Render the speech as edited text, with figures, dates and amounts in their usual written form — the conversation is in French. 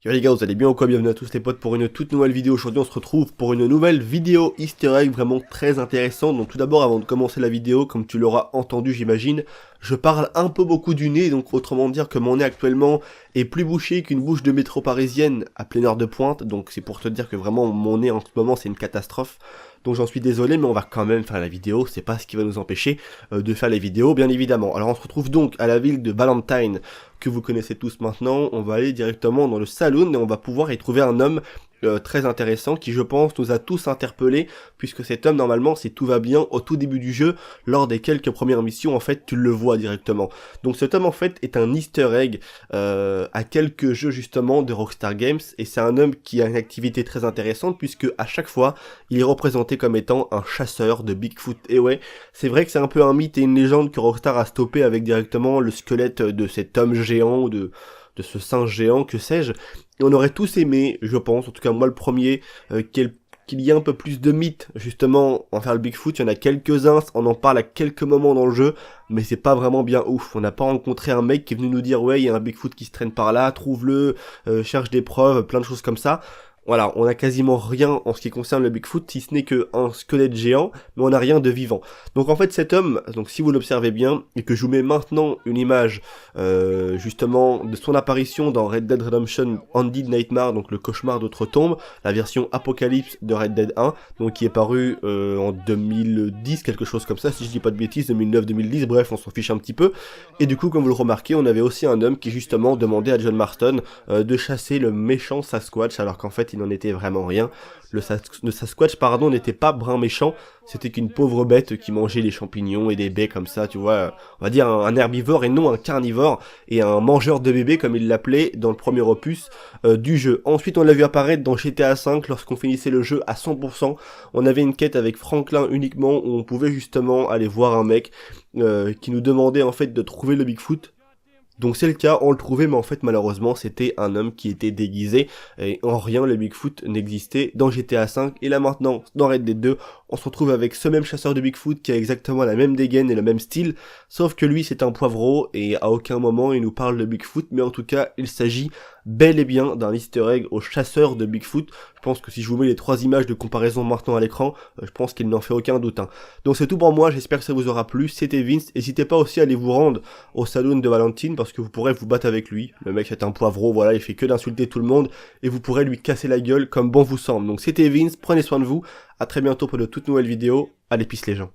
Yo les gars, vous allez bien ou quoi? Bienvenue à tous les potes pour une toute nouvelle vidéo. Aujourd'hui on se retrouve pour une nouvelle vidéo easter egg vraiment très intéressante. Donc tout d'abord, avant de commencer la vidéo, comme tu l'auras entendu j'imagine, je parle un peu beaucoup du nez, donc autrement dire que mon nez actuellement est plus bouché qu'une bouche de métro parisienne à pleine heure de pointe. Donc c'est pour te dire que vraiment mon nez en ce moment c'est une catastrophe. Donc j'en suis désolé, mais on va quand même faire la vidéo, c'est pas ce qui va nous empêcher de faire les vidéos, bien évidemment. Alors on se retrouve donc à la ville de Valentine, que vous connaissez tous maintenant. On va aller directement dans le saloon et on va pouvoir y trouver un homme très intéressant qui, je pense, nous a tous interpellés, puisque cet homme, normalement, si tout va bien, au tout début du jeu, lors des quelques premières missions, en fait, tu le vois directement. Donc cet homme, en fait, est un easter egg à quelques jeux, justement, de Rockstar Games, et c'est un homme qui a une activité très intéressante, puisque à chaque fois, il est représenté comme étant un chasseur de Bigfoot. Et ouais, c'est vrai que c'est un peu un mythe et une légende que Rockstar a stoppé avec directement le squelette de cet homme géant, ou de ce singe géant, que sais-je. Et on aurait tous aimé, je pense, en tout cas moi le premier, qu'il y ait un peu plus de mythes, justement, en faire le Bigfoot. Il y en a quelques-uns, on en parle à quelques moments dans le jeu, mais c'est pas vraiment bien ouf. On n'a pas rencontré un mec qui est venu nous dire, ouais, il y a un Bigfoot qui se traîne par là, trouve-le, cherche des preuves, plein de choses comme ça. Voilà, on a quasiment rien en ce qui concerne le Bigfoot, si ce n'est qu'un squelette géant, mais on n'a rien de vivant. Donc en fait cet homme, donc si vous l'observez bien, et que je vous mets maintenant une image justement de son apparition dans Red Dead Redemption Undead Nightmare, donc le cauchemar d'Outre-Tombe, la version Apocalypse de Red Dead 1, donc qui est paru en 2010, quelque chose comme ça, si je dis pas de bêtises, 2009-2010, bref, on s'en fiche un petit peu. Et du coup, comme vous le remarquez, on avait aussi un homme qui justement demandait à John Marston de chasser le méchant Sasquatch, alors qu'en fait il n'en était vraiment rien. Le Sasquatch, pardon, n'était pas brun méchant, c'était qu'une pauvre bête qui mangeait les champignons et des baies comme ça, tu vois, on va dire un herbivore et non un carnivore, et un mangeur de bébés comme il l'appelait dans le premier opus du jeu. Ensuite on l'a vu apparaître dans GTA V lorsqu'on finissait le jeu à 100%, on avait une quête avec Franklin uniquement où on pouvait justement aller voir un mec qui nous demandait en fait de trouver le Bigfoot. Donc c'est le cas, on le trouvait, mais en fait malheureusement c'était un homme qui était déguisé, et en rien le Bigfoot n'existait dans GTA V, et là maintenant, dans Red Dead 2, on se retrouve avec ce même chasseur de Bigfoot qui a exactement la même dégaine et le même style, sauf que lui c'est un poivreau, et à aucun moment il nous parle de Bigfoot, mais en tout cas il s'agit bel et bien d'un easter egg au chasseur de Bigfoot. Je pense que si je vous mets les trois images de comparaison maintenant à l'écran, je pense qu'il n'en fait aucun doute. Donc c'est tout pour moi, j'espère que ça vous aura plu, c'était Vince, n'hésitez pas aussi à aller vous rendre au saloon de Valentine, parce que vous pourrez vous battre avec lui. Le mec c'est un poivreau, voilà, il fait que d'insulter tout le monde, et vous pourrez lui casser la gueule comme bon vous semble. Donc c'était Vince, prenez soin de vous, à très bientôt pour de toutes nouvelles vidéos, allez peace les gens.